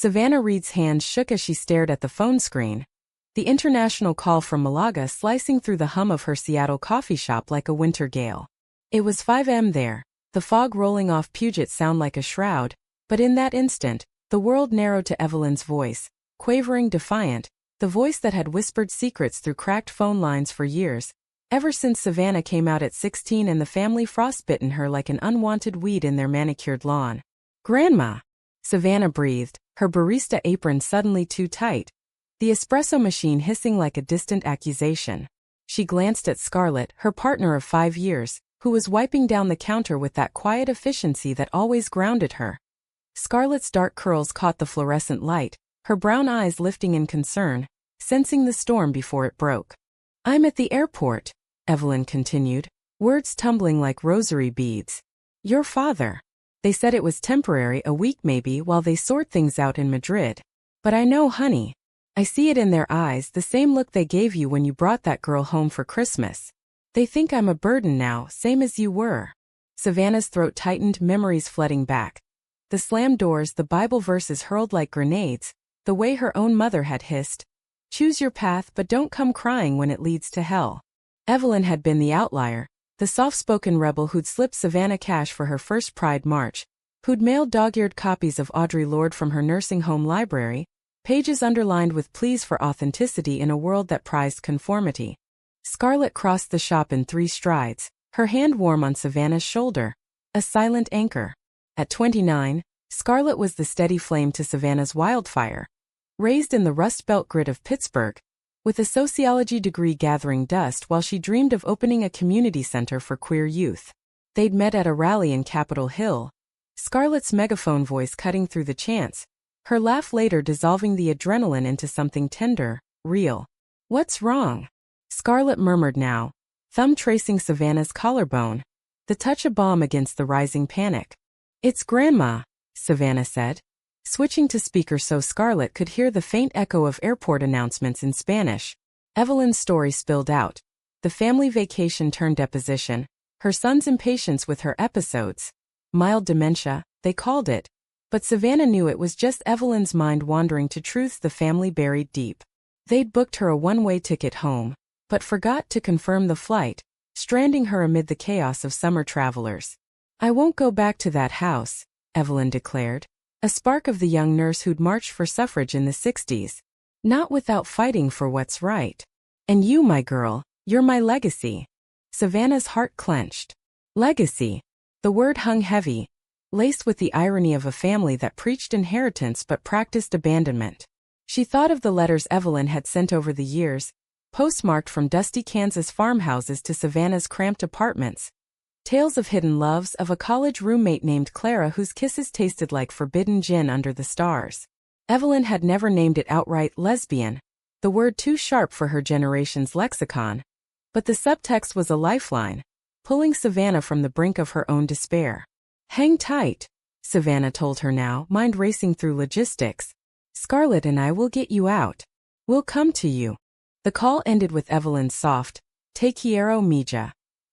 Savannah Reed's hands shook as she stared at the phone screen. The international call from Malaga slicing through the hum of her Seattle coffee shop like a winter gale. It was 5 a.m. there, the fog rolling off Puget Sound like a shroud, but in that instant, the world narrowed to Evelyn's voice, quavering defiant, the voice that had whispered secrets through cracked phone lines for years, ever since Savannah came out at 16 and the family frostbitten her like an unwanted weed in their manicured lawn. "Grandma!" Savannah breathed, her barista apron suddenly too tight, the espresso machine hissing like a distant accusation. She glanced at Scarlett, her partner of 5 years, who was wiping down the counter with that quiet efficiency that always grounded her. Scarlett's dark curls caught the fluorescent light, her brown eyes lifting in concern, sensing the storm before it broke. "I'm at the airport," Evelyn continued, words tumbling like rosary beads. "Your father. They said it was temporary, a week maybe, while they sort things out in Madrid. But I know, honey. I see it in their eyes, the same look they gave you when you brought that girl home for Christmas. They think I'm a burden now, same as you were." Savannah's throat tightened, memories flooding back. The slammed doors, the Bible verses hurled like grenades, the way her own mother had hissed, "Choose your path but don't come crying when it leads to hell." Evelyn had been the outlier, the soft-spoken rebel who'd slipped Savannah cash for her first Pride March, who'd mailed dog-eared copies of Audre Lorde from her nursing home library, pages underlined with pleas for authenticity in a world that prized conformity. Scarlett crossed the shop in 3 strides, her hand warm on Savannah's shoulder, a silent anchor. At 29, Scarlett was the steady flame to Savannah's wildfire. Raised in the Rust Belt grit of Pittsburgh, with a sociology degree gathering dust while she dreamed of opening a community center for queer youth. They'd met at a rally in Capitol Hill, Scarlett's megaphone voice cutting through the chants, her laugh later dissolving the adrenaline into something tender, real. "What's wrong?" Scarlett murmured now, thumb tracing Savannah's collarbone, the touch a balm against the rising panic. "It's Grandma," Savannah said, switching to speaker so Scarlett could hear the faint echo of airport announcements in Spanish. Evelyn's story spilled out. The family vacation turned deposition, her son's impatience with her episodes. Mild dementia, they called it. But Savannah knew it was just Evelyn's mind wandering to truths the family buried deep. They'd booked her a one-way ticket home, but forgot to confirm the flight, stranding her amid the chaos of summer travelers. "I won't go back to that house," Evelyn declared, a spark of the young nurse who'd marched for suffrage in the 60s. "Not without fighting for what's right. And you, my girl, you're my legacy." Savannah's heart clenched. Legacy. The word hung heavy, laced with the irony of a family that preached inheritance but practiced abandonment. She thought of the letters Evelyn had sent over the years, postmarked from dusty Kansas farmhouses to Savannah's cramped apartments. Tales of hidden loves, of a college roommate named Clara whose kisses tasted like forbidden gin under the stars. Evelyn had never named it outright lesbian, the word too sharp for her generation's lexicon. But the subtext was a lifeline, pulling Savannah from the brink of her own despair. "Hang tight," Savannah told her now, mind racing through logistics. "Scarlett and I will get you out. We'll come to you." The call ended with Evelyn's soft, "Te quiero, mija,"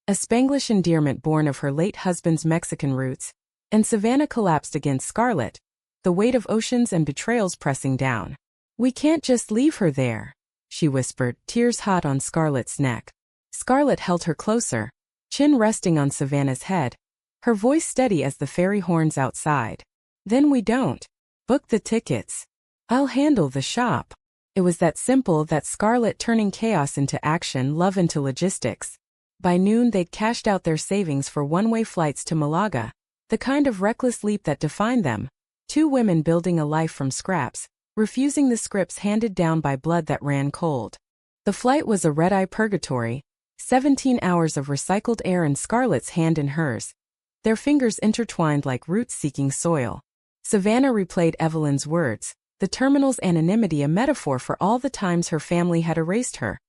a Spanglish endearment born of her late husband's Mexican roots, and Savannah collapsed against Scarlett, the weight of oceans and betrayals pressing down. "We can't just leave her there," she whispered, tears hot on Scarlett's neck. Scarlett held her closer, chin resting on Savannah's head, her voice steady as the ferry horns outside. "Then we don't. Book the tickets. I'll handle the shop." It was that simple, that Scarlett turning chaos into action, love into logistics. By noon they'd cashed out their savings for one-way flights to Malaga, the kind of reckless leap that defined them. 2 women building a life from scraps, refusing the scripts handed down by blood that ran cold. The flight was a red-eye purgatory, 17 hours of recycled air and Scarlett's hand in hers, their fingers intertwined like roots seeking soil. Savannah replayed Evelyn's words, the terminal's anonymity a metaphor for all the times her family had erased her.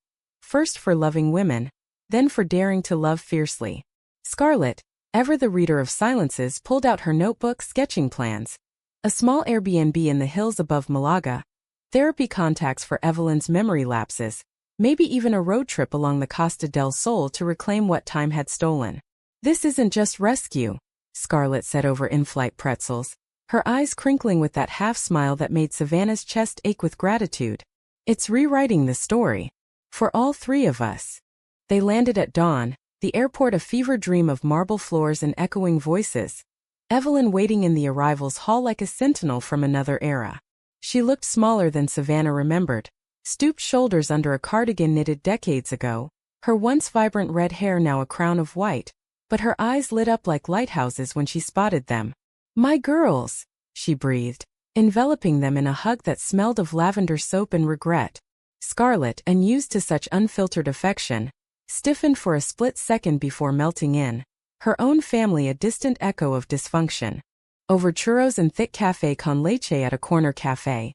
First for loving women, then for daring to love fiercely. Scarlett, ever the reader of silences, pulled out her notebook, sketching plans. A small Airbnb in the hills above Malaga, therapy contacts for Evelyn's memory lapses, maybe even a road trip along the Costa del Sol to reclaim what time had stolen. "This isn't just rescue," Scarlett said over in-flight pretzels. her eyes crinkling with that half-smile that made Savannah's chest ache with gratitude. It's rewriting the story. For all three of us. They landed at dawn, the airport a fever dream of marble floors and echoing voices. Evelyn waiting in the arrivals hall like a sentinel from another era. She looked smaller than Savannah remembered, stooped shoulders under a cardigan knitted decades ago, her once vibrant red hair now a crown of white, but her eyes lit up like lighthouses when she spotted them. "My girls," she breathed, enveloping them in a hug that smelled of lavender soap and regret. Scarlett, unused to such unfiltered affection, stiffened for a split second before melting in, her own family a distant echo of dysfunction. Over churros and thick café con leche at a corner cafe,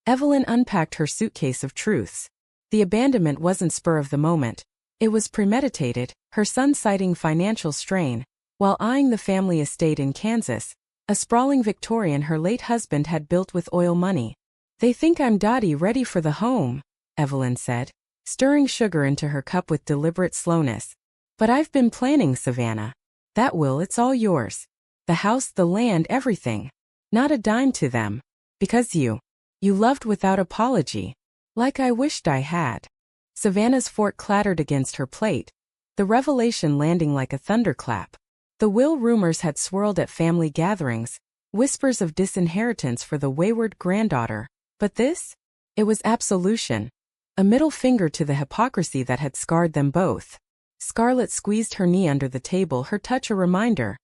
Evelyn unpacked her suitcase of truths. The abandonment wasn't spur of the moment. It was premeditated, her son citing financial strain, while eyeing the family estate in Kansas, a sprawling Victorian her late husband had built with oil money. "They think I'm Dottie ready for the home," Evelyn said, stirring sugar into her cup with deliberate slowness. "But I've been planning, Savannah. That it's all yours. The house, the land, everything. Not a dime to them. Because you loved without apology. Like I wished I had." Savannah's fork clattered against her plate, the revelation landing like a thunderclap. The will rumors had swirled at family gatherings, whispers of disinheritance for the wayward granddaughter. But this? It was absolution. A middle finger to the hypocrisy that had scarred them both. Scarlett squeezed her knee under the table, her touch a reminder.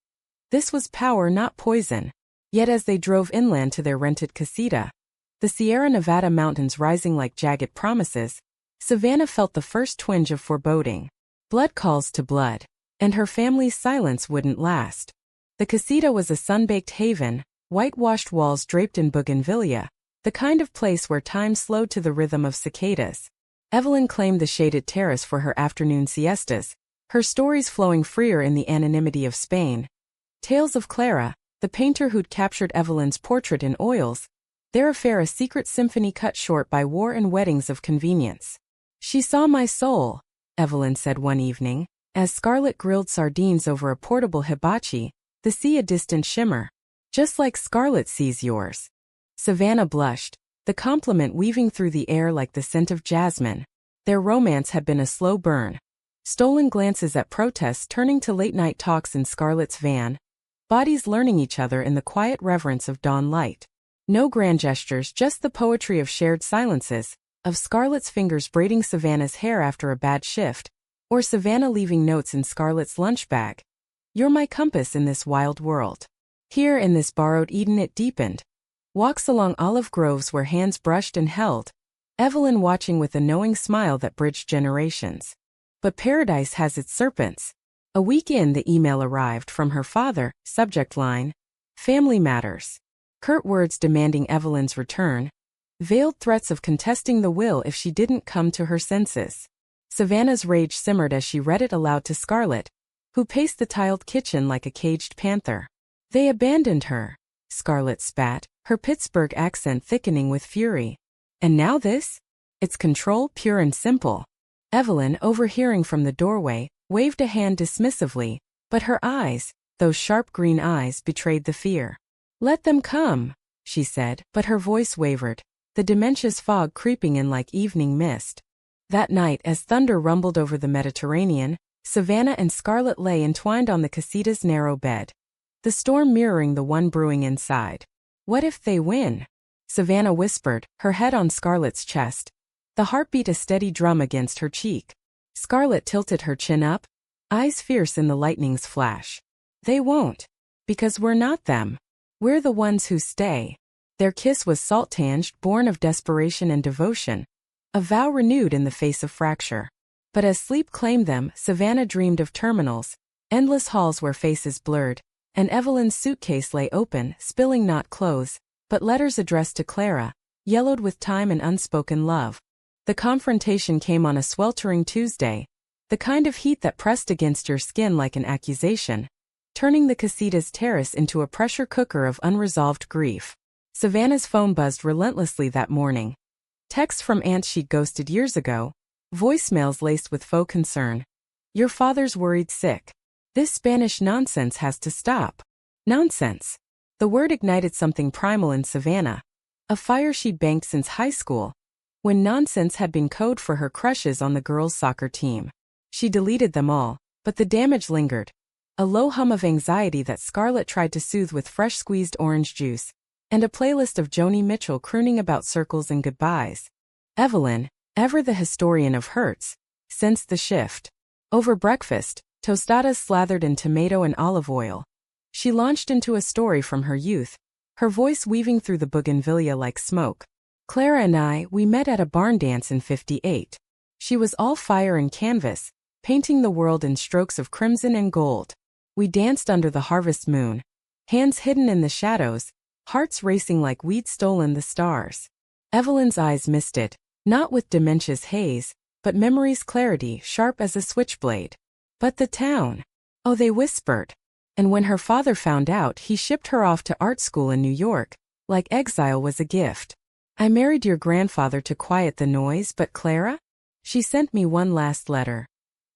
This was power, not poison. Yet as they drove inland to their rented casita, the Sierra Nevada mountains rising like jagged promises, Savannah felt the first twinge of foreboding. Blood calls to blood, and her family's silence wouldn't last. The casita was a sun-baked haven, whitewashed walls draped in bougainvillea, the kind of place where time slowed to the rhythm of cicadas. Evelyn claimed the shaded terrace for her afternoon siestas, her stories flowing freer in the anonymity of Spain. Tales of Clara, the painter who'd captured Evelyn's portrait in oils, their affair a secret symphony cut short by war and weddings of convenience. "She saw my soul," Evelyn said one evening, as Scarlett grilled sardines over a portable hibachi, the sea a distant shimmer. "Just like Scarlett sees yours." Savannah blushed, the compliment weaving through the air like the scent of jasmine. Their romance had been a slow burn. Stolen glances at protests turning to late-night talks in Scarlett's van, bodies learning each other in the quiet reverence of dawn light. No grand gestures, just the poetry of shared silences, of Scarlett's fingers braiding Savannah's hair after a bad shift, or Savannah leaving notes in Scarlett's lunch bag. "You're my compass in this wild world." Here in this borrowed Eden it deepened. Walks along olive groves where hands brushed and held, Evelyn watching with a knowing smile that bridged generations. But paradise has its serpents. A week in, the email arrived from her father, subject line, "Family Matters." Curt words demanding Evelyn's return. Veiled threats of contesting the will if she didn't come to her senses. Savannah's rage simmered as she read it aloud to Scarlett, who paced the tiled kitchen like a caged panther. "They abandoned her," Scarlett spat, her Pittsburgh accent thickening with fury. "And now this? It's control, pure and simple." Evelyn, overhearing from the doorway, waved a hand dismissively, but her eyes, those sharp green eyes, betrayed the fear. "Let them come," she said, but her voice wavered, the dementious fog creeping in like evening mist. That night, as thunder rumbled over the Mediterranean, Savannah and Scarlett lay entwined on the casita's narrow bed, the storm mirroring the one brewing inside. "What if they win?" Savannah whispered, her head on Scarlett's chest, the heartbeat a steady drum against her cheek. Scarlett tilted her chin up, eyes fierce in the lightning's flash. "They won't. Because we're not them. We're the ones who stay." Their kiss was salt-tinged, born of desperation and devotion, a vow renewed in the face of fracture. But as sleep claimed them, Savannah dreamed of terminals, endless halls where faces blurred, and Evelyn's suitcase lay open, spilling not clothes, but letters addressed to Clara, yellowed with time and unspoken love. The confrontation came on a sweltering Tuesday, the kind of heat that pressed against your skin like an accusation, turning the casita's terrace into a pressure cooker of unresolved grief. Savannah's phone buzzed relentlessly that morning. Texts from aunts she'd ghosted years ago, voicemails laced with faux concern. "Your father's worried sick. This Spanish nonsense has to stop." Nonsense. The word ignited something primal in Savannah. A fire she'd banked since high school, when nonsense had been code for her crushes on the girls' soccer team. She deleted them all, but the damage lingered. A low hum of anxiety that Scarlett tried to soothe with fresh squeezed orange juice, and a playlist of Joni Mitchell crooning about circles and goodbyes. Evelyn, ever the historian of hurts, sensed the shift. Over breakfast, tostadas slathered in tomato and olive oil, she launched into a story from her youth, her voice weaving through the bougainvillea like smoke. Clara and we met at a barn dance in '58. She was all fire and canvas, painting the world in strokes of crimson and gold. We danced under the harvest moon, hands hidden in the shadows, hearts racing like we'd stolen the stars. Evelyn's eyes misted, not with dementia's haze, but memory's clarity sharp as a switchblade. But the town. Oh, they whispered. And when her father found out, he shipped her off to art school in New York, like exile was a gift. I married your grandfather to quiet the noise, but Clara? She sent me one last letter.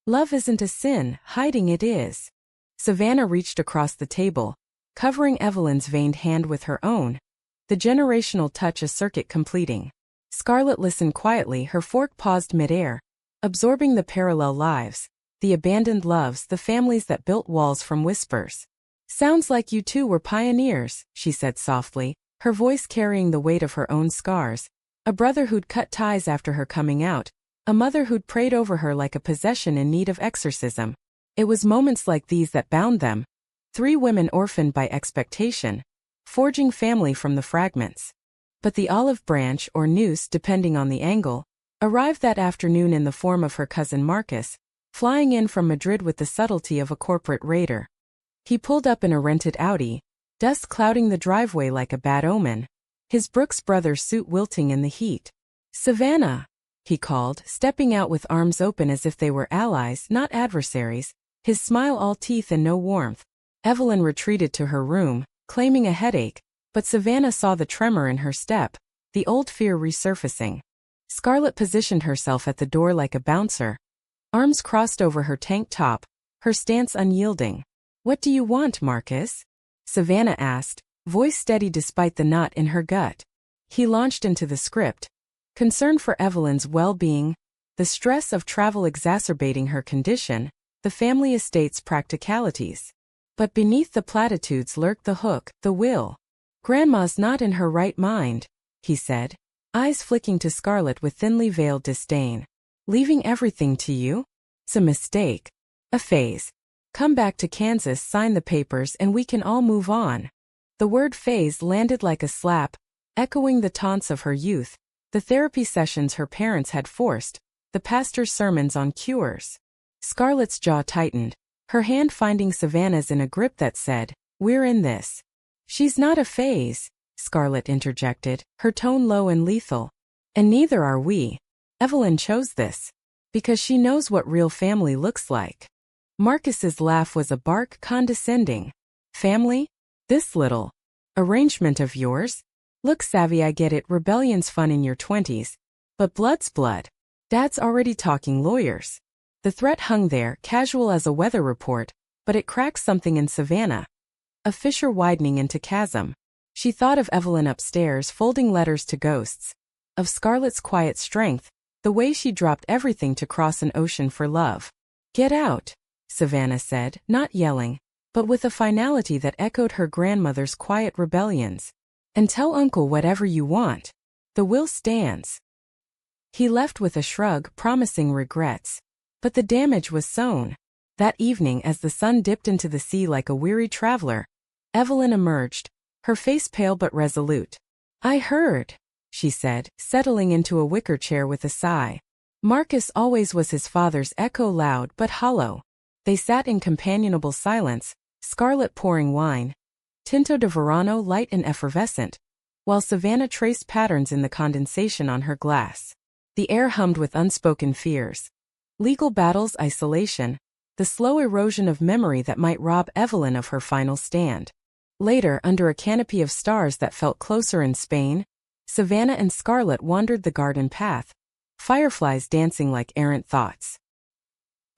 Love isn't a sin, hiding it is. Savannah reached across the table, covering Evelyn's veined hand with her own, the generational touch a circuit completing. Scarlett listened quietly, her fork paused midair, absorbing the parallel lives, the abandoned loves, the families that built walls from whispers. Sounds like you two were pioneers, she said softly, her voice carrying the weight of her own scars. A brother who'd cut ties after her coming out, a mother who'd prayed over her like a possession in need of exorcism. It was moments like these that bound them. 3 women orphaned by expectation, forging family from the fragments. But the olive branch, or noose depending on the angle, arrived that afternoon in the form of her cousin Marcus, flying in from Madrid with the subtlety of a corporate raider. He pulled up in a rented Audi, dust clouding the driveway like a bad omen, his Brooks Brothers suit wilting in the heat. Savannah, he called, stepping out with arms open as if they were allies, not adversaries, his smile all teeth and no warmth. Evelyn retreated to her room, claiming a headache, but Savannah saw the tremor in her step, the old fear resurfacing. Scarlett positioned herself at the door like a bouncer, arms crossed over her tank top, her stance unyielding. What do you want, Marcus? Savannah asked, voice steady despite the knot in her gut. He launched into the script, concerned for Evelyn's well-being, the stress of travel exacerbating her condition, the family estate's practicalities. But beneath the platitudes lurked the hook, the will. Grandma's not in her right mind, he said, eyes flicking to Scarlett with thinly veiled disdain. Leaving everything to you? It's a mistake. A phase. Come back to Kansas, sign the papers, and we can all move on. The word phase landed like a slap, echoing the taunts of her youth, the therapy sessions her parents had forced, the pastor's sermons on cures. Scarlett's jaw tightened, her hand finding Savannah's in a grip that said, "We're in this." "She's not a phase," Scarlett interjected, her tone low and lethal. "And neither are we. Evelyn chose this. Because she knows what real family looks like." Marcus's laugh was a bark, condescending. "Family? This little arrangement of yours? Look, Savvy, I get it, rebellion's fun in your 20s. But blood's blood. Dad's already talking lawyers." The threat hung there, casual as a weather report, but it cracked something in Savannah. A fissure widening into chasm. She thought of Evelyn upstairs folding letters to ghosts, of Scarlett's quiet strength, the way she dropped everything to cross an ocean for love. "Get out," Savannah said, not yelling, but with a finality that echoed her grandmother's quiet rebellions. "And tell Uncle whatever you want. The will stands." He left with a shrug, promising regrets. But the damage was sown. That evening, as the sun dipped into the sea like a weary traveler, Evelyn emerged, her face pale but resolute. "I heard," she said, settling into a wicker chair with a sigh. Marcus always was his father's echo, loud but hollow. They sat in companionable silence, Scarlett pouring wine, Tinto de Verano light and effervescent, while Savannah traced patterns in the condensation on her glass. The air hummed with unspoken fears. Legal battles, isolation, the slow erosion of memory that might rob Evelyn of her final stand. Later, under a canopy of stars that felt closer in Spain, Savannah and Scarlett wandered the garden path, fireflies dancing like errant thoughts.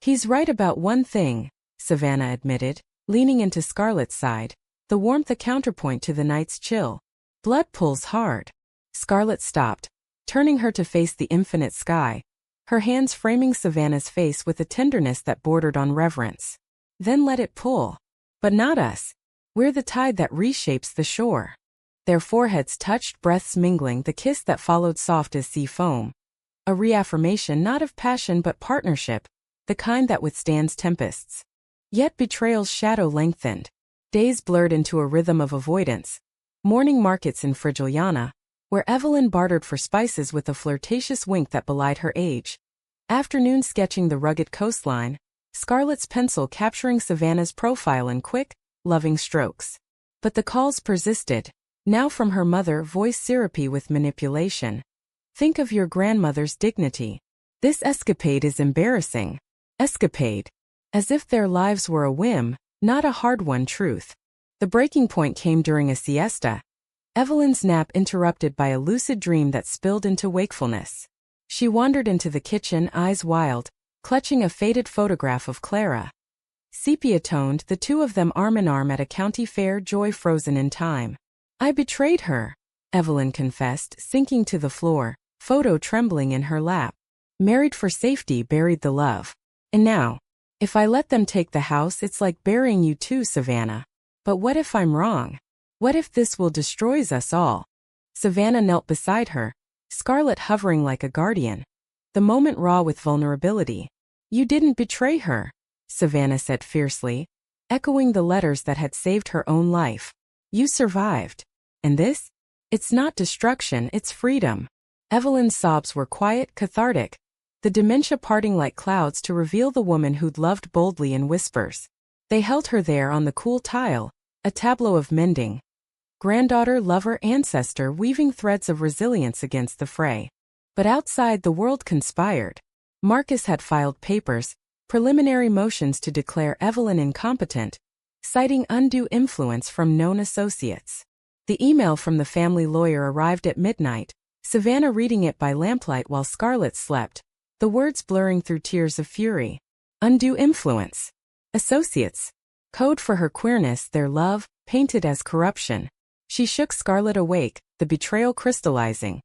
"He's right about one thing," Savannah admitted, leaning into Scarlett's side. the warmth a counterpoint to the night's chill. Blood pulls hard. Scarlett stopped, turning her to face the infinite sky, her hands framing Savannah's face with a tenderness that bordered on reverence. Then let it pull. But not us. We're the tide that reshapes the shore. Their foreheads touched, breaths mingling, the kiss that followed soft as sea foam. A reaffirmation not of passion but partnership, the kind that withstands tempests. Yet betrayal's shadow lengthened. Days blurred into a rhythm of avoidance. Morning markets in Frigiliana, where Evelyn bartered for spices with a flirtatious wink that belied her age. Afternoon sketching the rugged coastline, Scarlett's pencil capturing Savannah's profile in quick, loving strokes. But the calls persisted, now from her mother, voice syrupy with manipulation. Think of your grandmother's dignity. This escapade is embarrassing. Escapade. As if their lives were a whim, not a hard-won truth. The breaking point came during a siesta. Evelyn's nap interrupted by a lucid dream that spilled into wakefulness. She wandered into the kitchen, eyes wild, clutching a faded photograph of Clara. Sepia-toned, the two of them arm in arm at a county fair, joy frozen in time. I betrayed her, Evelyn confessed, sinking to the floor, photo trembling in her lap. Married for safety, buried the love. And now, if I let them take the house, it's like burying you too, Savannah. But what if I'm wrong? What if this will destroy us all? Savannah knelt beside her, Scarlett hovering like a guardian. The moment raw with vulnerability. You didn't betray her, Savannah said fiercely, echoing the letters that had saved her own life. You survived. And this? It's not destruction, it's freedom. Evelyn's sobs were quiet, cathartic, the dementia parting like clouds to reveal the woman who'd loved boldly in whispers. They held her there on the cool tile, a tableau of mending. Granddaughter, lover, ancestor weaving threads of resilience against the fray. But outside, the world conspired. Marcus had filed papers, preliminary motions to declare Evelyn incompetent, citing undue influence from known associates. The email from the family lawyer arrived at midnight, Savannah reading it by lamplight while Scarlett slept, the words blurring through tears of fury. Undue influence. Associates. Code for her queerness, their love, painted as corruption. She shook Scarlett awake, the betrayal crystallizing.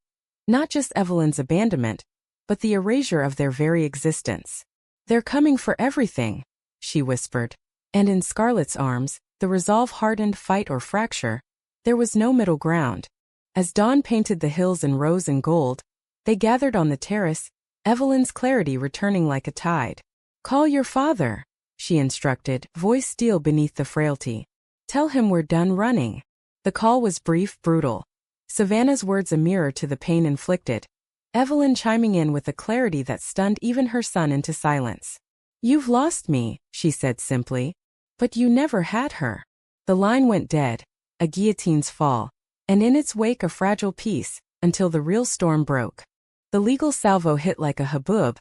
Not just Evelyn's abandonment, but the erasure of their very existence. They're coming for everything, she whispered. And in Scarlett's arms, the resolve hardened, fight or fracture. There was no middle ground. As dawn painted the hills in rose and gold, they gathered on the terrace, Evelyn's clarity returning like a tide. Call your father, she instructed, voice steel beneath the frailty. Tell him we're done running. The call was brief, brutal. Savannah's words a mirror to the pain inflicted. Evelyn chiming in with a clarity that stunned even her son into silence. You've lost me, she said simply. But you never had her. The line went dead, a guillotine's fall, and in its wake a fragile peace, until the real storm broke. The legal salvo hit like a haboob,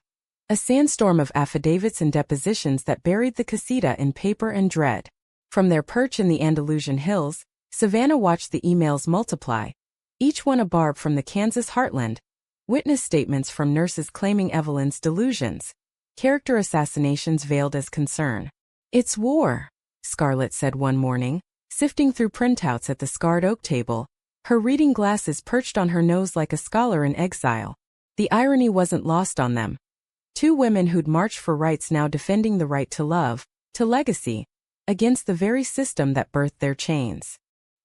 a sandstorm of affidavits and depositions that buried the casita in paper and dread. From their perch in the Andalusian hills, Savannah watched the emails multiply, each one a barb from the Kansas heartland, witness statements from nurses claiming Evelyn's delusions, character assassinations veiled as concern. It's war, Scarlett said one morning, sifting through printouts at the scarred oak table, her reading glasses perched on her nose like a scholar in exile. The irony wasn't lost on them. Two women who'd marched for rights now defending the right to love, to legacy, against the very system that birthed their chains.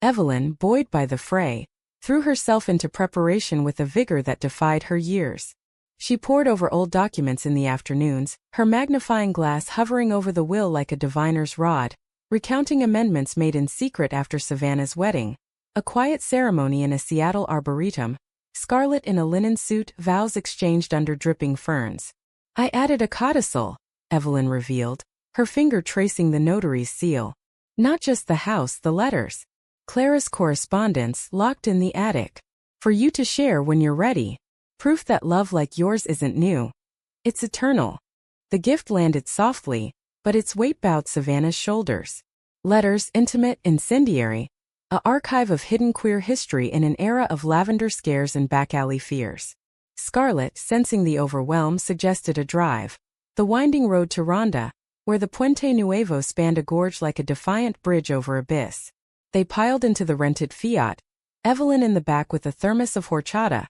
Evelyn, buoyed by the fray, threw herself into preparation with a vigor that defied her years. She pored over old documents in the afternoons, her magnifying glass hovering over the will like a diviner's rod, recounting amendments made in secret after Savannah's wedding. A quiet ceremony in a Seattle arboretum, Scarlett in a linen suit, vows exchanged under dripping ferns. I added a codicil, Evelyn revealed, her finger tracing the notary's seal. Not just the house, the letters. Clara's correspondence locked in the attic. For you to share when you're ready. Proof that love like yours isn't new. It's eternal. The gift landed softly, but its weight bowed Savannah's shoulders. Letters, intimate, incendiary. An archive of hidden queer history in an era of lavender scares and back-alley fears. Scarlett, sensing the overwhelm, suggested a drive. The winding road to Ronda, where the Puente Nuevo spanned a gorge like a defiant bridge over abyss. They piled into the rented Fiat, Evelyn in the back with a thermos of horchata,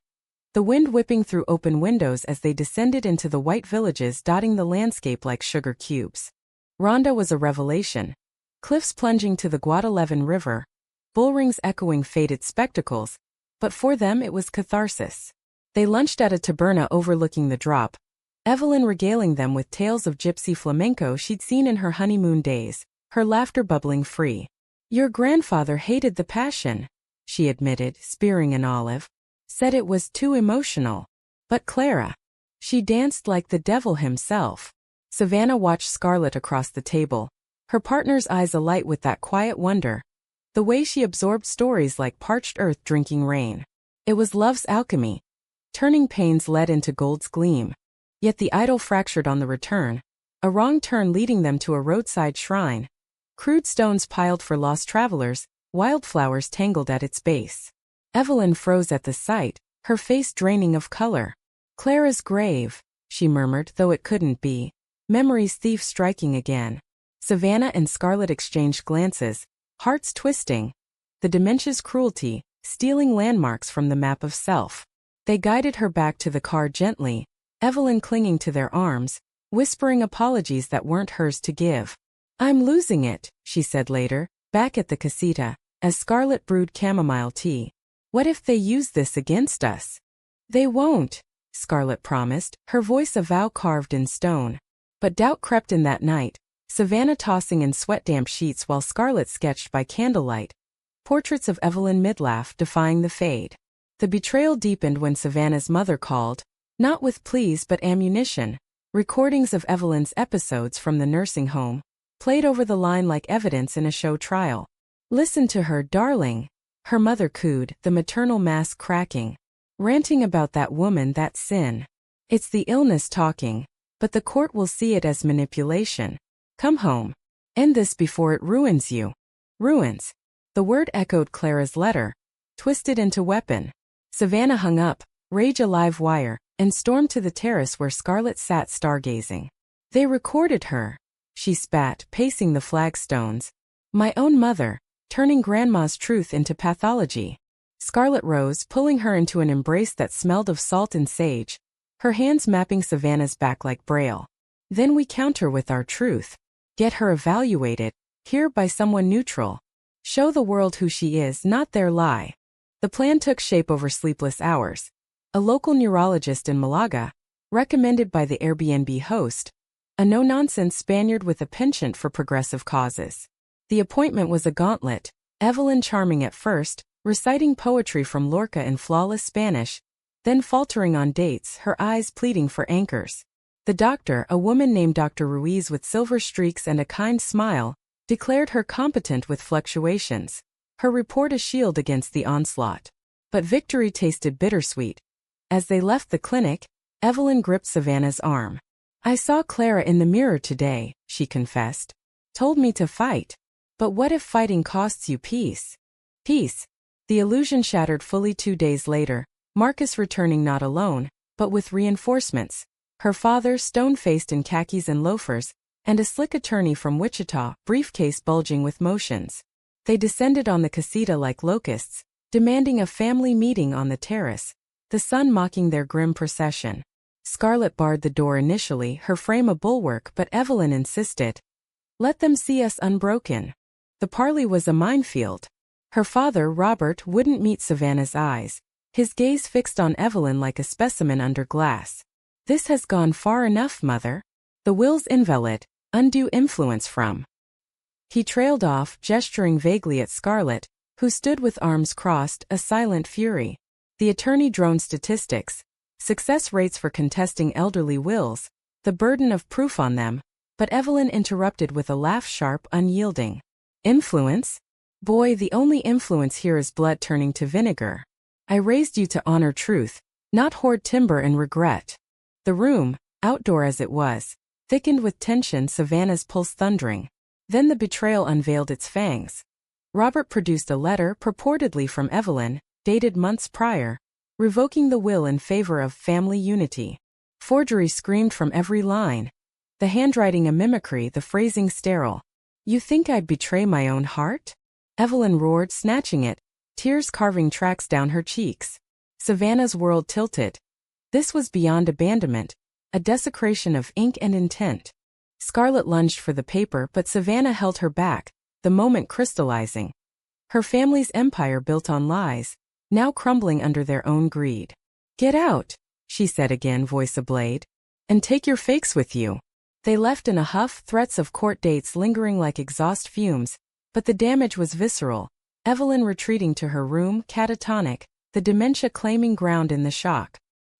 the wind whipping through open windows as they descended into the white villages dotting the landscape like sugar cubes. Rhonda was a revelation. Cliffs plunging to the Guadalquivir River, bullrings echoing faded spectacles, but for them it was catharsis. They lunched at a taberna overlooking the drop, Evelyn regaling them with tales of gypsy flamenco she'd seen in her honeymoon days, her laughter bubbling free. "Your grandfather hated the Passion," she admitted, spearing an olive. "Said it was too emotional. But Clara, she danced like the devil himself." Savannah watched Scarlett across the table, her partner's eyes alight with that quiet wonder, the way she absorbed stories like parched earth drinking rain. It was love's alchemy, turning pain's lead into gold's gleam. Yet the idol fractured on the return, a wrong turn leading them to a roadside shrine. Crude stones piled for lost travelers, wildflowers tangled at its base. Evelyn froze at the sight, her face draining of color. "Clara's grave," she murmured, though it couldn't be. Memory's thief striking again. Savannah and Scarlett exchanged glances, hearts twisting. The dementia's cruelty, stealing landmarks from the map of self. They guided her back to the car gently, Evelyn clinging to their arms, whispering apologies that weren't hers to give. "I'm losing it," she said later, back at the casita, as Scarlett brewed chamomile tea. "What if they use this against us?" "They won't," Scarlett promised, her voice a vow carved in stone. But doubt crept in that night, Savannah tossing in sweat-damp sheets while Scarlett sketched by candlelight. Portraits of Evelyn midlaugh defying the fade. The betrayal deepened when Savannah's mother called, not with pleas but ammunition. Recordings of Evelyn's episodes from the nursing home, played over the line like evidence in a show trial. "Listen to her, darling," her mother cooed, the maternal mask cracking. "Ranting about that woman, that sin. It's the illness talking, but the court will see it as manipulation. Come home. End this before it ruins you." Ruins. The word echoed Clara's letter, twisted into weapon. Savannah hung up, rage a live wire, and stormed to the terrace where Scarlett sat stargazing. "They recorded her," she spat, pacing the flagstones. "My own mother, turning Grandma's truth into pathology." Scarlett rose, pulling her into an embrace that smelled of salt and sage, her hands mapping Savannah's back like braille. "Then we counter with our truth. Get her evaluated, here by someone neutral. Show the world who she is, not their lie." The plan took shape over sleepless hours. A local neurologist in Malaga, recommended by the Airbnb host, a no-nonsense Spaniard with a penchant for progressive causes. The appointment was a gauntlet, Evelyn charming at first, reciting poetry from Lorca in flawless Spanish, then faltering on dates, her eyes pleading for anchors. The doctor, a woman named Dr. Ruiz with silver streaks and a kind smile, declared her competent with fluctuations, her report a shield against the onslaught. But victory tasted bittersweet. As they left the clinic, Evelyn gripped Savannah's arm. "I saw Clara in the mirror today," she confessed. "Told me to fight. But what if fighting costs you peace?" Peace. The illusion shattered fully 2 days later, Marcus returning not alone, but with reinforcements. Her father, stone-faced in khakis and loafers, and a slick attorney from Wichita, briefcase bulging with motions. They descended on the casita like locusts, demanding a family meeting on the terrace, the sun mocking their grim procession. Scarlett barred the door initially, her frame a bulwark, but Evelyn insisted. "Let them see us unbroken." The parley was a minefield. Her father, Robert, wouldn't meet Savannah's eyes, his gaze fixed on Evelyn like a specimen under glass. "This has gone far enough, mother. The will's invalid, undue influence from." He trailed off, gesturing vaguely at Scarlett, who stood with arms crossed, a silent fury. The attorney droned statistics, success rates for contesting elderly wills, the burden of proof on them, but Evelyn interrupted with a laugh sharp, unyielding. "Influence? Boy, the only influence here is blood turning to vinegar. I raised you to honor truth, not hoard timber and regret." The room, outdoor as it was, thickened with tension, Savannah's pulse thundering. Then the betrayal unveiled its fangs. Robert produced a letter purportedly from Evelyn, dated months prior, revoking the will in favor of family unity. Forgery screamed from every line. The handwriting a mimicry, the phrasing sterile. "You think I'd betray my own heart?" Evelyn roared, snatching it, tears carving tracks down her cheeks. Savannah's world tilted. This was beyond abandonment, a desecration of ink and intent. Scarlett lunged for the paper, but Savannah held her back, the moment crystallizing. Her family's empire built on lies, now crumbling under their own greed. "Get out," she said again, voice ablade. "And take your fakes with you." They left in a huff, threats of court dates lingering like exhaust fumes, but the damage was visceral. Evelyn retreating to her room, catatonic, the dementia claiming ground in the shock.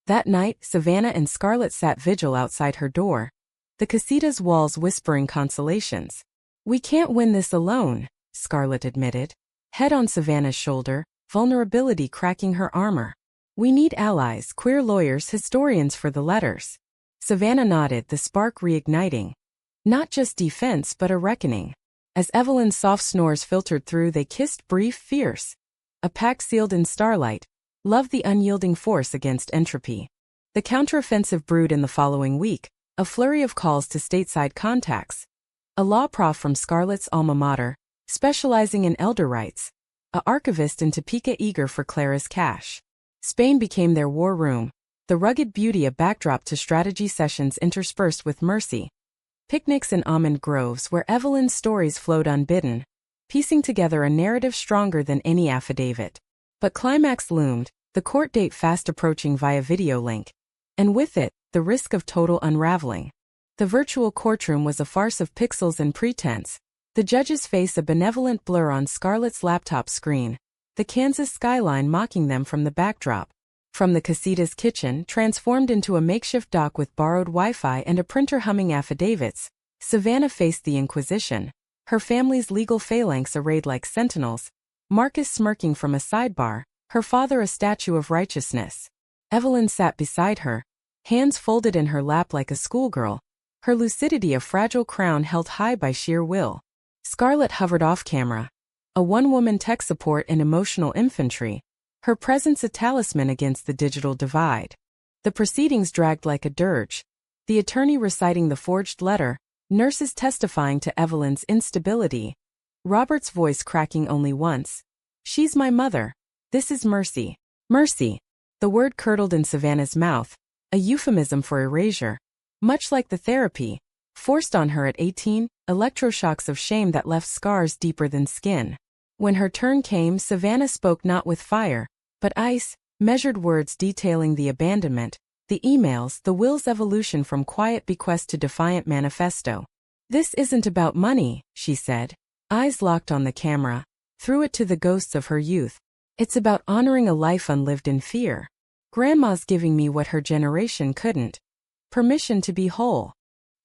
That night, Savannah and Scarlett sat vigil outside her door, the casita's walls whispering consolations. "We can't win this alone," Scarlett admitted, head on Savannah's shoulder, vulnerability cracking her armor. "We need allies, queer lawyers, historians for the letters." Savannah nodded, the spark reigniting. Not just defense but a reckoning. As Evelyn's soft snores filtered through, they kissed, brief, fierce. A pact sealed in starlight, love the unyielding force against entropy. The counteroffensive brewed in the following week, a flurry of calls to stateside contacts. A law prof from Scarlett's alma mater, specializing in elder rights. A archivist in Topeka eager for Clara's cash. Spain became their war room, the rugged beauty a backdrop to strategy sessions interspersed with mercy. Picnics in almond groves where Evelyn's stories flowed unbidden, piecing together a narrative stronger than any affidavit. But climax loomed, the court date fast approaching via video link. And with it, the risk of total unraveling. The virtual courtroom was a farce of pixels and pretense, the judge's face a benevolent blur on Scarlett's laptop screen, the Kansas skyline mocking them from the backdrop. From the casita's kitchen, transformed into a makeshift dock with borrowed Wi-Fi and a printer humming affidavits, Savannah faced the Inquisition, her family's legal phalanx arrayed like sentinels, Marcus smirking from a sidebar, her father a statue of righteousness. Evelyn sat beside her, hands folded in her lap like a schoolgirl, her lucidity a fragile crown held high by sheer will. Scarlett hovered off camera, a one-woman tech support and emotional infantry, her presence a talisman against the digital divide. The proceedings dragged like a dirge, the attorney reciting the forged letter, nurses testifying to Evelyn's instability, Robert's voice cracking only once. "She's my mother. This is mercy." Mercy. The word curdled in Savannah's mouth, a euphemism for erasure. Much like the therapy, forced on her at 18, electroshocks of shame that left scars deeper than skin. When her turn came, Savannah spoke not with fire, but ice, measured words detailing the abandonment, the emails, the will's evolution from quiet bequest to defiant manifesto. "This isn't about money," she said, eyes locked on the camera, threw it to the ghosts of her youth. "It's about honoring a life unlived in fear. Grandma's giving me what her generation couldn't. Permission to be whole."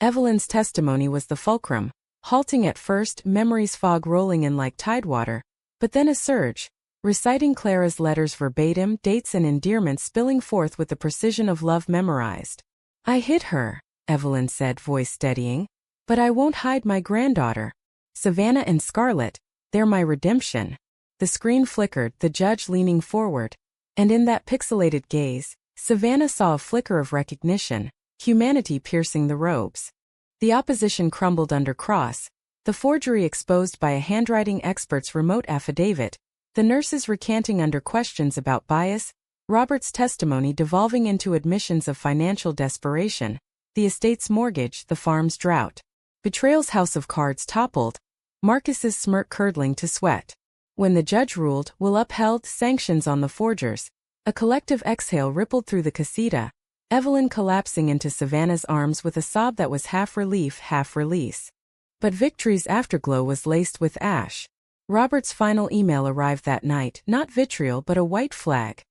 Evelyn's testimony was the fulcrum, halting at first, memory's fog rolling in like tidewater, but then a surge, reciting Clara's letters verbatim, dates and endearments spilling forth with the precision of love memorized. "I hid her," Evelyn said, voice steadying, "but I won't hide my granddaughter. Savannah and Scarlett, they're my redemption." The screen flickered, the judge leaning forward, and in that pixelated gaze, Savannah saw a flicker of recognition, humanity piercing the robes. The opposition crumbled under cross, the forgery exposed by a handwriting expert's remote affidavit, the nurses recanting under questions about bias, Robert's testimony devolving into admissions of financial desperation, the estate's mortgage, the farm's drought. Betrayal's house of cards toppled, Marcus's smirk curdling to sweat. When the judge ruled, will upheld sanctions on the forgers, a collective exhale rippled through the casita, Evelyn collapsing into Savannah's arms with a sob that was half relief, half release. But victory's afterglow was laced with ash. Robert's final email arrived that night, not vitriol but a white flag.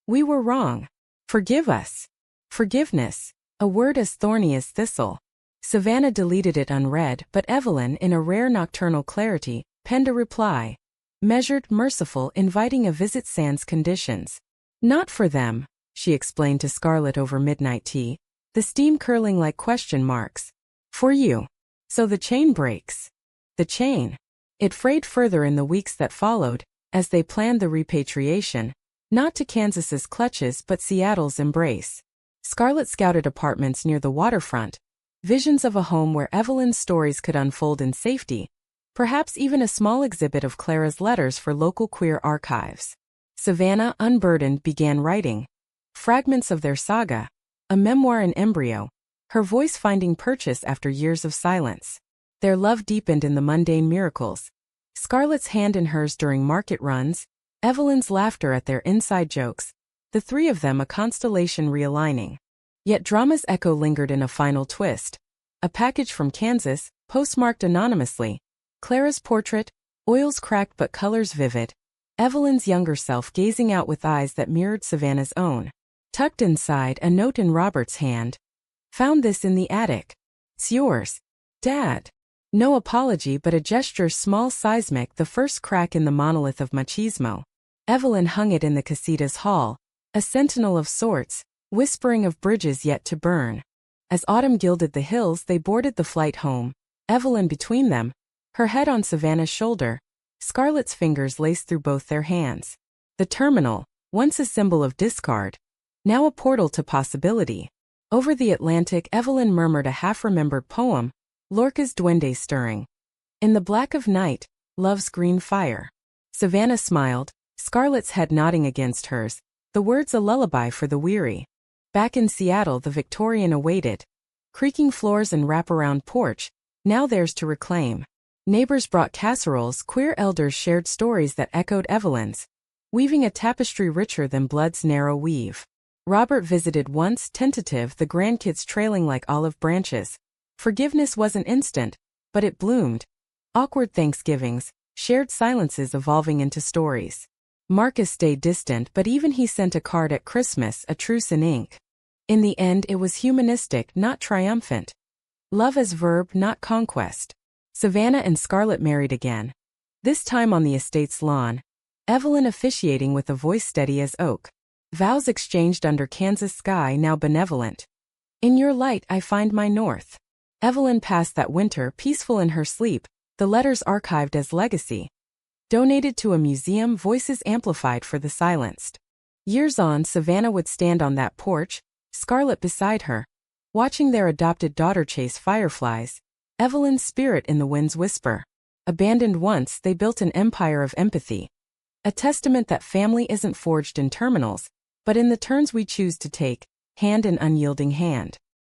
"We were wrong. Forgive us." Forgiveness, a word as thorny as thistle. Savannah deleted it unread, but Evelyn, in a rare nocturnal clarity, penned a reply. Measured, merciful, inviting a visit sans conditions. "Not for them," she explained to Scarlett over midnight tea, the steam curling like question marks. "For you." So the chain breaks. The chain. It frayed further in the weeks that followed, as they planned the repatriation, not to Kansas's clutches but Seattle's embrace. Scarlett scouted apartments near the waterfront, visions of a home where Evelyn's stories could unfold in safety, Perhaps even a small exhibit of Clara's letters for local queer archives. Savannah, unburdened, began writing fragments of their saga, a memoir in embryo, her voice finding purchase after years of silence. Their love deepened in the mundane miracles. Scarlett's hand in hers during market runs, Evelyn's laughter at their inside jokes, the three of them a constellation realigning. Yet drama's echo lingered in a final twist. A package from Kansas, postmarked anonymously. Clara's portrait, oils cracked but colors vivid. Evelyn's younger self gazing out with eyes that mirrored Savannah's own. Tucked inside, a note in Robert's hand. Found this in the attic. It's yours, Dad. No apology but a gesture small seismic, the first crack in the monolith of machismo. Evelyn hung it in the casita's hall, a sentinel of sorts, whispering of bridges yet to burn. As autumn gilded the hills, they boarded the flight home, Evelyn between them, her head on Savannah's shoulder. Scarlett's fingers laced through both their hands. The terminal, once a symbol of discard, now a portal to possibility. Over the Atlantic, Evelyn murmured a half-remembered poem, Lorca's Duende stirring. In the black of night, love's green fire. Savannah smiled, Scarlett's head nodding against hers, the words a lullaby for the weary. Back in Seattle, the Victorian awaited. Creaking floors and wraparound porch, now theirs to reclaim. Neighbors brought casseroles, queer elders shared stories that echoed Evelyn's, weaving a tapestry richer than blood's narrow weave. Robert visited once, tentative, the grandkids trailing like olive branches. Forgiveness wasn't instant, but it bloomed. Awkward Thanksgivings, shared silences evolving into stories. Marcus stayed distant, but even he sent a card at Christmas, a truce in ink. In the end, it was humanistic, not triumphant. Love as verb, not conquest. Savannah and Scarlett married again. This time on the estate's lawn. Evelyn officiating with a voice steady as oak. Vows exchanged under Kansas sky now benevolent. In your light I find my north. Evelyn passed that winter peaceful in her sleep, the letters archived as legacy. Donated to a museum, voices amplified for the silenced. Years on, Savannah would stand on that porch, Scarlett beside her, watching their adopted daughter chase fireflies, Evelyn's spirit in the wind's whisper. Abandoned once, they built an empire of empathy. A testament that family isn't forged in terminals, but in the turns we choose to take, hand in unyielding hand.